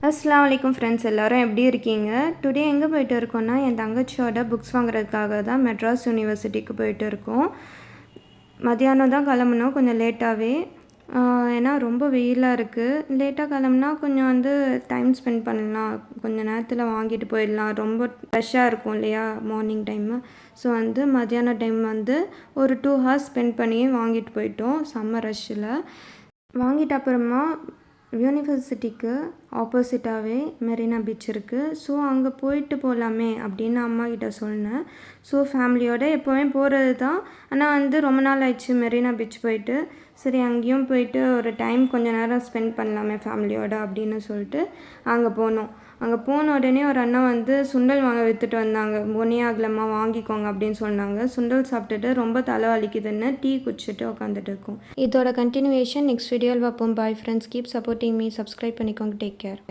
அஸ்ஸலாமு அலைக்கும் ஃப்ரெண்ட்ஸ், எல்லோரும் எப்படி இருக்கீங்க? டுடே எங்கே போயிட்டு இருக்கோன்னா, என் தங்கச்சியோட புக்ஸ் வாங்குறதுக்காக தான் மெட்ராஸ் யூனிவர்சிட்டிக்கு போயிட்டு இருக்கோம். மதியானம் தான் கிளம்புனோம், கொஞ்சம் லேட்டாகவே. ஏன்னா ரொம்ப வெயிலாக இருக்குது. லேட்டாக கிளம்புனா கொஞ்சம் டைம் ஸ்பெண்ட் பண்ணலாம், கொஞ்சம் நேரத்தில் வாங்கிட்டு போயிடலாம். ரொம்ப ரஷ்ஷாக இருக்கும் இல்லையா மார்னிங் டைமு. ஸோ மதியான டைம் ஒரு 2 ஹவர்ஸ் ஸ்பெண்ட் பண்ணி வாங்கிட்டு போயிட்டோம், செம்ம ரஷ்ஷில். வாங்கிட்ட அப்புறமா யூனிவர்சிட்டிக்கு ஆப்போசிட்டாகவே மெரினா பீச் இருக்குது. ஸோ அங்கே போயிட்டு போகலாமே அப்படின்னு அம்மாக்கிட்ட சொன்னேன். ஸோ ஃபேமிலியோடு எப்போவுமே போகிறது தான். ஆனால் ரொம்ப நாள் ஆயிடுச்சு மெரினா பீச் போயிட்டு. சரி அங்கேயும் போயிட்டு ஒரு டைம் கொஞ்சம் நேரம் ஸ்பெண்ட் பண்ணலாமே ஃபேமிலியோடு அப்படின்னு சொல்லிட்டு அங்கே போனோம். அங்கே போன உடனே ஒரு அண்ணா சுண்டல் வாங்க விற்றுட்டு வந்தாங்க. ஒன்றே ஆகலம்மா வாங்கிக்கோங்க அப்படின்னு சொன்னாங்க. சுண்டல் சாப்பிட்டுட்டு ரொம்ப தலை வலிக்குதுன்னு டீ குடிச்சிட்டு உட்காந்துட்டு இருக்கோம். இதோட கண்டினியூவேஷன் நெக்ஸ்ட் வீடியோவில் பார்ப்போம். Bye friends, keep supporting me. Subscribe பண்ணிக்கோங்க. Take care.